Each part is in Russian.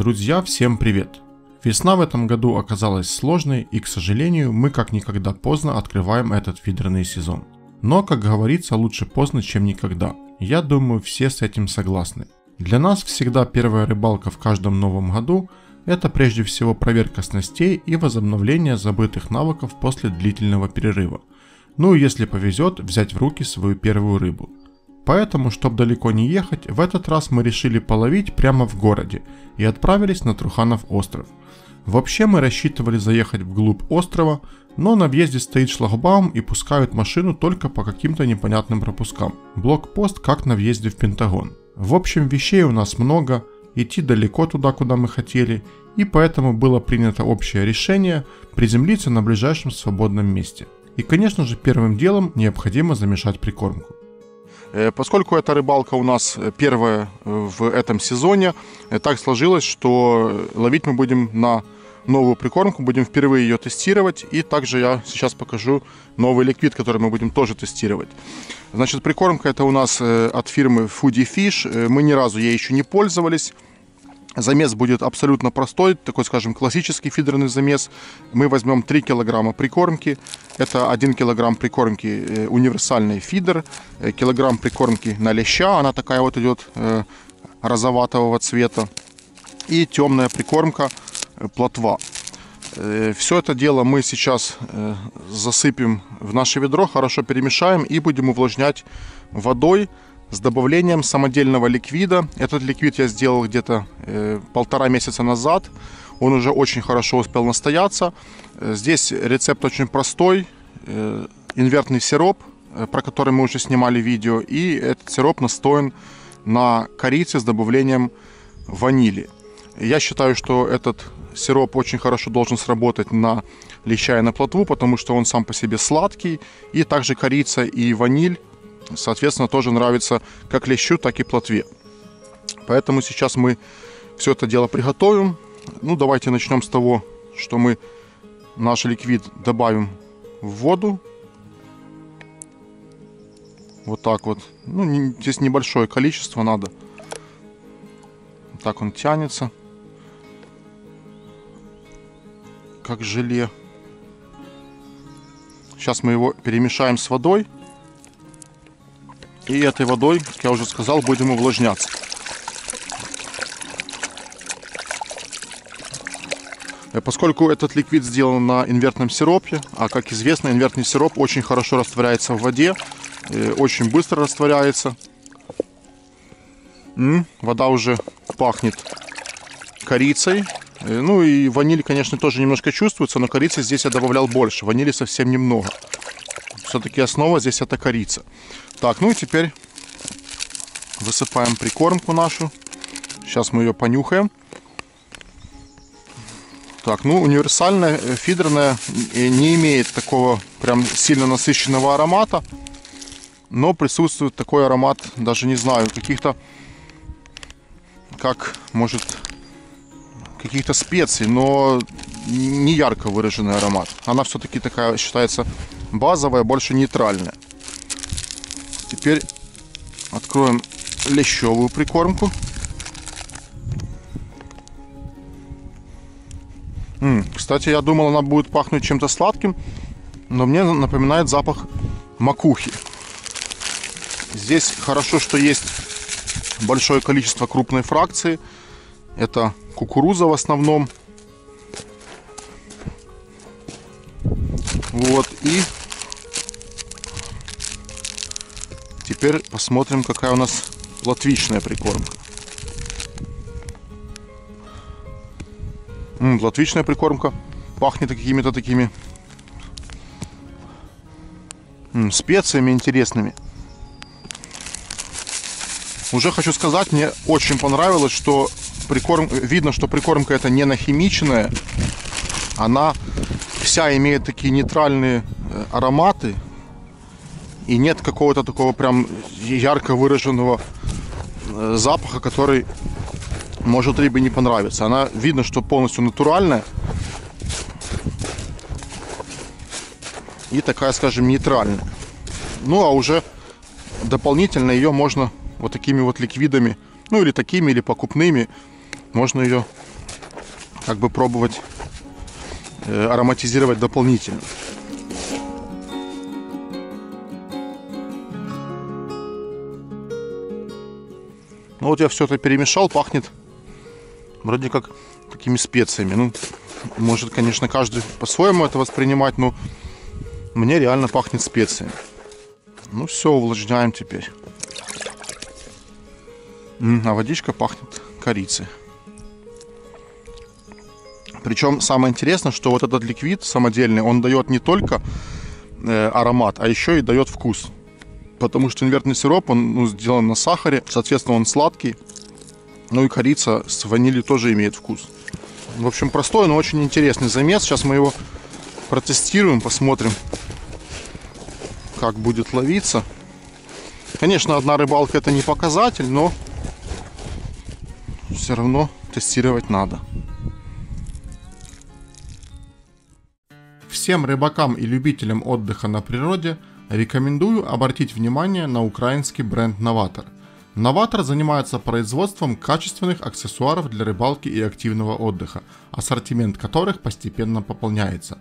Друзья, всем привет! Весна в этом году оказалась сложной и, к сожалению, мы как никогда поздно открываем этот фидерный сезон. Но, как говорится, лучше поздно, чем никогда. Я думаю, все с этим согласны. Для нас всегда первая рыбалка в каждом новом году – это прежде всего проверка снастей и возобновление забытых навыков после длительного перерыва. Ну и если повезет, взять в руки свою первую рыбу. Поэтому, чтобы далеко не ехать, в этот раз мы решили половить прямо в городе и отправились на Труханов остров. Вообще мы рассчитывали заехать вглубь острова, но на въезде стоит шлагбаум и пускают машину только по каким-то непонятным пропускам. Блокпост как на въезде в Пентагон. В общем, вещей у нас много, идти далеко туда, куда мы хотели, и поэтому было принято общее решение приземлиться на ближайшем свободном месте. И, конечно же, первым делом необходимо замешать прикормку. Поскольку эта рыбалка у нас первая в этом сезоне, так сложилось, что ловить мы будем на новую прикормку, будем впервые ее тестировать, и также я сейчас покажу новый ликвид, который мы будем тоже тестировать. Значит, прикормка это у нас от фирмы Foodie Fish, мы ни разу ей еще не пользовались. Замес будет абсолютно простой, такой, скажем, классический фидерный замес. Мы возьмем 3 килограмма прикормки. Это 1 килограмм прикормки универсальный фидер, килограмм прикормки на леща, она такая вот идет розоватого цвета, и темная прикормка плотва. Все это дело мы сейчас засыпем в наше ведро, хорошо перемешаем и будем увлажнять водой с добавлением самодельного ликвида. Этот ликвид я сделал где-то 1,5 месяца назад. Он уже очень хорошо успел настояться. Здесь рецепт очень простой. Инвертный сироп, про который мы уже снимали видео. И этот сироп настоен на корице с добавлением ванили. Я считаю, что этот сироп очень хорошо должен сработать на леща и на плотву, потому что он сам по себе сладкий. И также корица и ваниль, соответственно, тоже нравится как лещу, так и плотве. Поэтому сейчас мы все это дело приготовим. Ну, давайте начнем с того, что мы наш ликвид добавим в воду. Вот так вот. Ну, здесь небольшое количество надо. Так он тянется, как желе. Сейчас мы его перемешаем с водой. И этой водой, как я уже сказал, будем увлажняться. Поскольку этот ликвид сделан на инвертном сиропе, а как известно, инвертный сироп очень хорошо растворяется в воде, очень быстро растворяется. Вода уже пахнет корицей. Ну и ваниль, конечно, тоже немножко чувствуется, но корицы здесь я добавлял больше, ванили совсем немного. Все-таки основа здесь это корица. Так, ну и теперь высыпаем прикормку нашу. Сейчас мы ее понюхаем. Так, ну универсальная, фидерная, не имеет такого прям сильно насыщенного аромата. Но присутствует такой аромат, даже не знаю, каких-то, как, может, каких-то специй, но не ярко выраженный аромат. Она все-таки такая считается базовая, больше нейтральная. Теперь откроем лещевую прикормку. Кстати, я думал, она будет пахнуть чем-то сладким, но мне напоминает запах макухи. Здесь хорошо, что есть большое количество крупной фракции. Это кукуруза в основном. Вот, и теперь посмотрим, какая у нас плотвичная прикормка. Плотвичная прикормка пахнет какими-то такими специями интересными. Уже хочу сказать, мне очень понравилось, что видно, что прикормка это не нахимиченная. Она вся имеет такие нейтральные ароматы. И нет какого-то такого прям ярко выраженного запаха, который может рыбе не понравиться. Она видно, что полностью натуральная. И такая, скажем, нейтральная. Ну, а уже дополнительно ее можно вот такими вот ликвидами, ну или такими, или покупными, можно ее как бы пробовать ароматизировать дополнительно. Ну вот я все это перемешал, пахнет вроде как такими специями. Ну, может, конечно, каждый по-своему это воспринимать, но мне реально пахнет специями. Ну все, увлажняем теперь. А водичка пахнет корицей. Причем самое интересное, что вот этот ликвид самодельный, он дает не только аромат, а еще и дает вкус. Потому что инвертный сироп, он сделан на сахаре, соответственно, он сладкий. Ну и корица с ванилью тоже имеет вкус. В общем, простой, но очень интересный замес. Сейчас мы его протестируем, посмотрим, как будет ловиться. Конечно, одна рыбалка это не показатель, но все равно тестировать надо. Всем рыбакам и любителям отдыха на природе рекомендую обратить внимание на украинский бренд Novator. Novator занимается производством качественных аксессуаров для рыбалки и активного отдыха, ассортимент которых постепенно пополняется.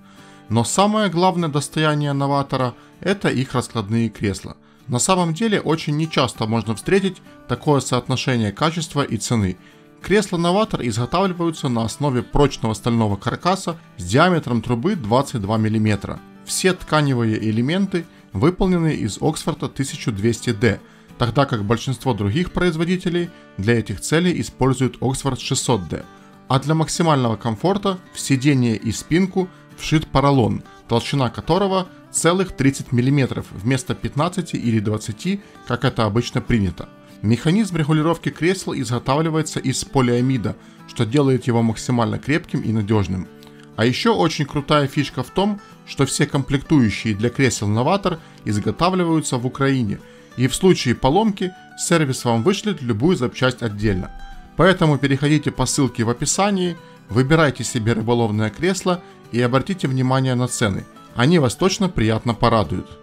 Но самое главное достояние Novator – это их раскладные кресла. На самом деле очень нечасто можно встретить такое соотношение качества и цены. Кресла Novator изготавливаются на основе прочного стального каркаса с диаметром трубы 22 мм. Все тканевые элементы выполнены из Оксфорда 1200D, тогда как большинство других производителей для этих целей используют Оксфорд 600D. А для максимального комфорта в сиденье и спинку вшит поролон, толщина которого целых 30 мм вместо 15 или 20, как это обычно принято. Механизм регулировки кресел изготавливается из полиамида, что делает его максимально крепким и надежным. А еще очень крутая фишка в том, что все комплектующие для кресел Novator изготавливаются в Украине, и в случае поломки сервис вам вышлет любую запчасть отдельно. Поэтому переходите по ссылке в описании, выбирайте себе рыболовное кресло и обратите внимание на цены, они вас точно приятно порадуют.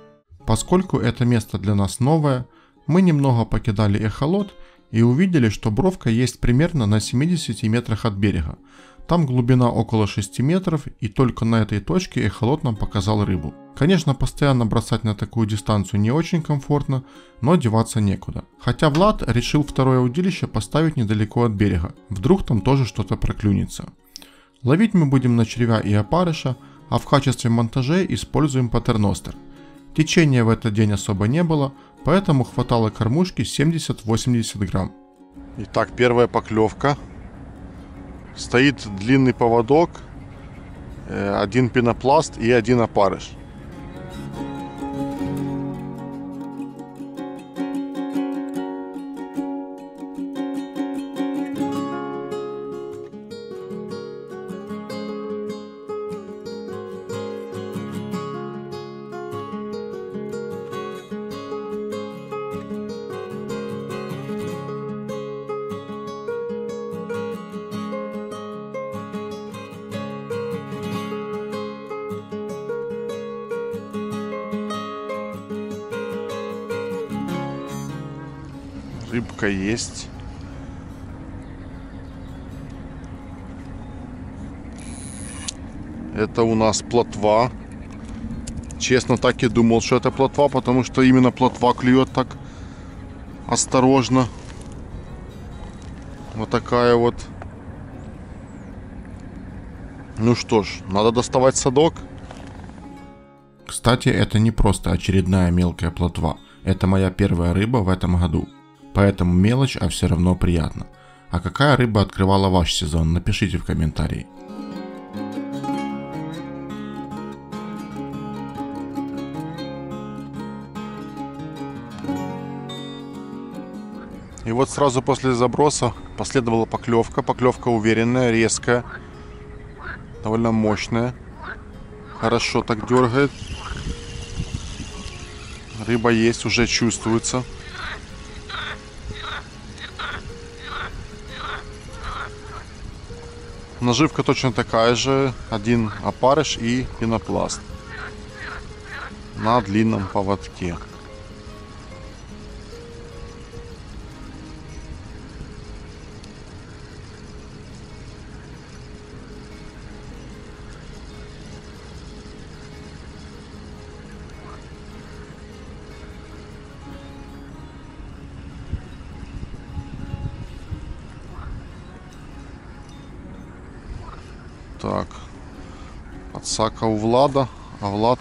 Поскольку это место для нас новое, мы немного покидали эхолот и увидели, что бровка есть примерно на 70 метрах от берега. Там глубина около 6 метров, и только на этой точке эхолот нам показал рыбу. Конечно, постоянно бросать на такую дистанцию не очень комфортно, но деваться некуда. Хотя Влад решил второе удилище поставить недалеко от берега, вдруг там тоже что-то проклюнется. Ловить мы будем на червя и опарыша, а в качестве монтажей используем патерностер. Течения в этот день особо не было, поэтому хватало кормушки 70-80 грамм. Итак, первая поклевка. Стоит длинный поводок, один пенопласт и один опарыш. Рыбка есть. Это у нас плотва. Честно, так и думал, что это плотва, потому что именно плотва клюет так осторожно. Вот такая вот. Ну что ж, надо доставать садок. Кстати, это не просто очередная мелкая плотва. Это моя первая рыба в этом году. Поэтому мелочь, а все равно приятно. А какая рыба открывала ваш сезон? Напишите в комментарии. И вот сразу после заброса последовала поклевка. Поклевка уверенная, резкая, довольно мощная. Хорошо так дергает. Рыба есть, уже чувствуется. Наживка точно такая же. Один опарыш и пенопласт на длинном поводке. Так. Подсака у Влада, а Влад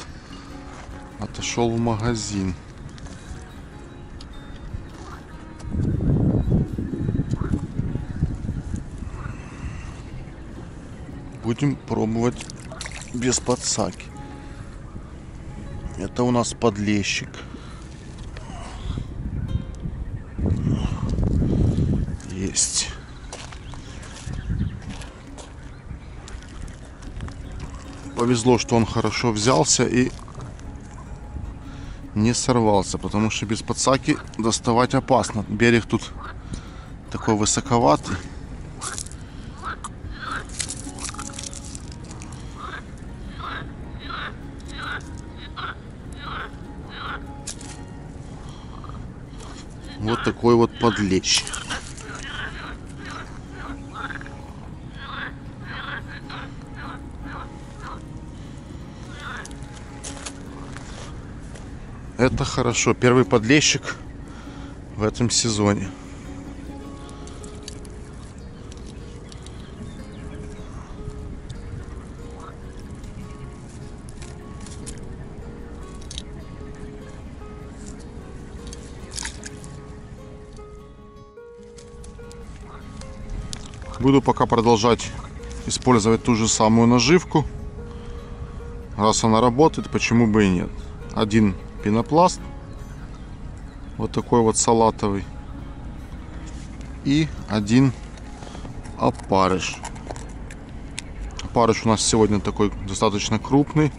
отошел в магазин. Будем пробовать без подсаки. Это у нас подлещик. Есть. Повезло, что он хорошо взялся и не сорвался, потому что без подсаки доставать опасно. Берег тут такой высоковатый. Вот такой вот подлещик. Это хорошо. Первый подлещик в этом сезоне. Буду пока продолжать использовать ту же самую наживку. Раз она работает, почему бы и нет. Один пенопласт, вот такой вот салатовый, и один опарыш. Опарыш у нас сегодня такой достаточно крупный.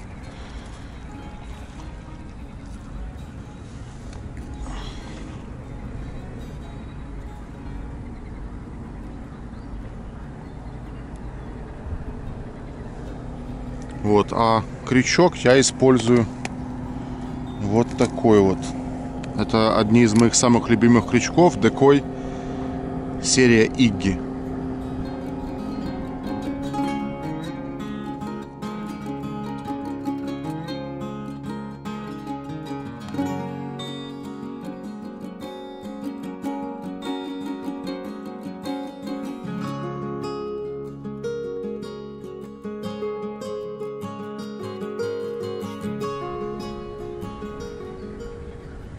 Вот, а крючок я использую вот такой вот. Это одни из моих самых любимых крючков. Декой, серия Игги.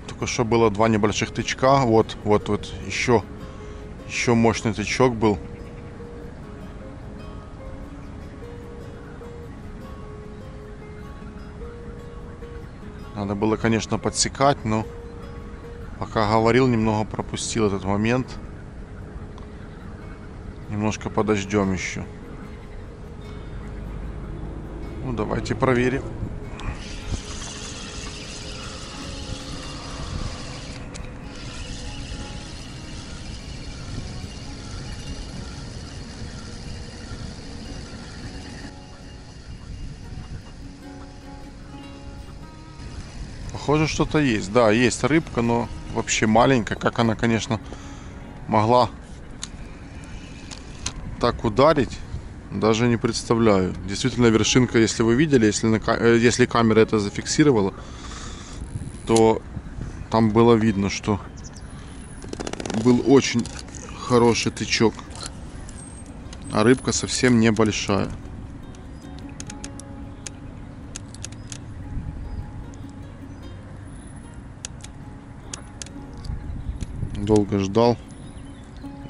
Только что было два небольших тычка. Вот еще мощный тычок был. Надо было, конечно, подсекать, но пока говорил, немного пропустил этот момент. Немножко подождем еще. Ну, давайте проверим. Похоже, что-то есть. Да, есть рыбка, но вообще маленькая. Как она, конечно, могла так ударить, даже не представляю. Действительно, вершинка, если вы видели, если камера это зафиксировала, то там было видно, что был очень хороший тычок. А рыбка совсем небольшая. Долго ждал,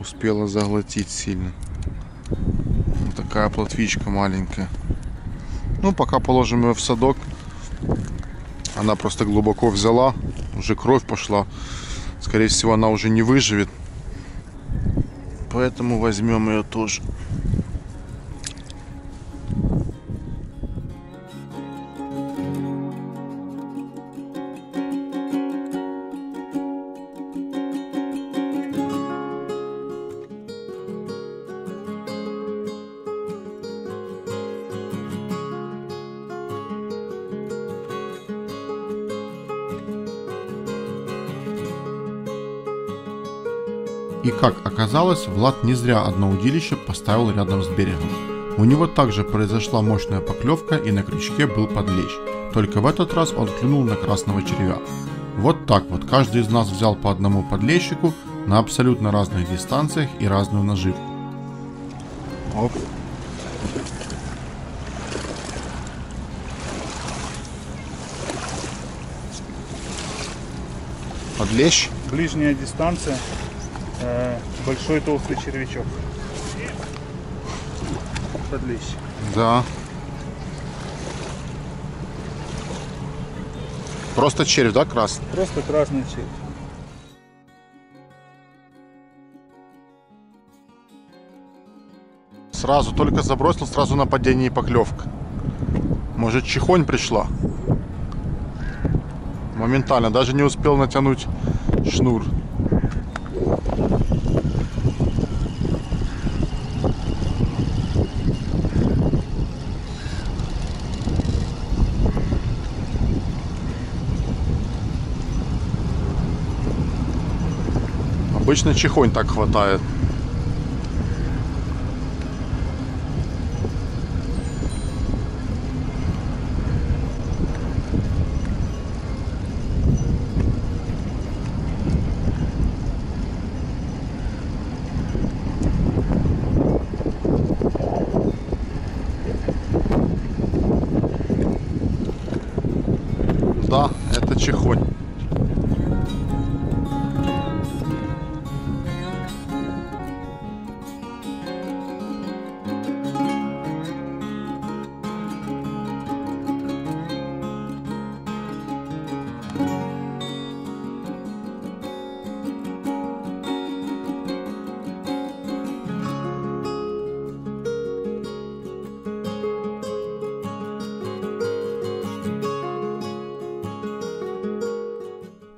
успела заглотить сильно. Вот такая плотвичка маленькая. Ну, пока положим ее в садок. Она просто глубоко взяла, уже кровь пошла. Скорее всего, она уже не выживет. Поэтому возьмем ее тоже. И как оказалось, Влад не зря одно удилище поставил рядом с берегом. У него также произошла мощная поклевка, и на крючке был подлещ. Только в этот раз он клюнул на красного червя. Вот так вот каждый из нас взял по одному подлещику на абсолютно разных дистанциях и разную наживку. Оп. Подлещ. Ближняя дистанция. Большой толстый червячок. Подлещ. Да. Просто червь, да, красный? Просто красный червь. Сразу только забросил, сразу нападение и поклевка. Может, чехонь пришла? Моментально, даже не успел натянуть шнур. Обычно чехонь так хватает. Да, это чехонь.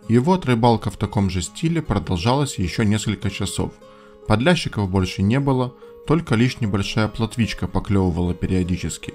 И вот рыбалка в таком же стиле продолжалась еще несколько часов. Подлящиков больше не было, только лишь небольшая плотвичка поклевывала периодически.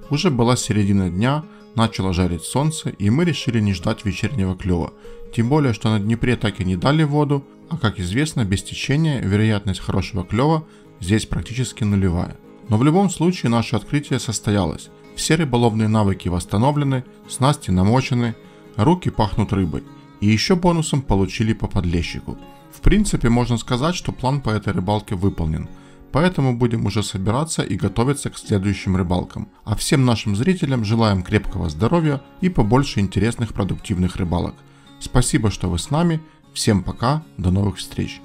Уже была середина дня, начало жарить солнце, и мы решили не ждать вечернего клёва. Тем более, что на Днепре так и не дали воду, а как известно, без течения вероятность хорошего клёва здесь практически нулевая. Но в любом случае наше открытие состоялось. Все рыболовные навыки восстановлены, снасти намочены, руки пахнут рыбой. И еще бонусом получили по подлещику. В принципе, можно сказать, что план по этой рыбалке выполнен. Поэтому будем уже собираться и готовиться к следующим рыбалкам. А всем нашим зрителям желаем крепкого здоровья и побольше интересных продуктивных рыбалок. Спасибо, что вы с нами. Всем пока, до новых встреч.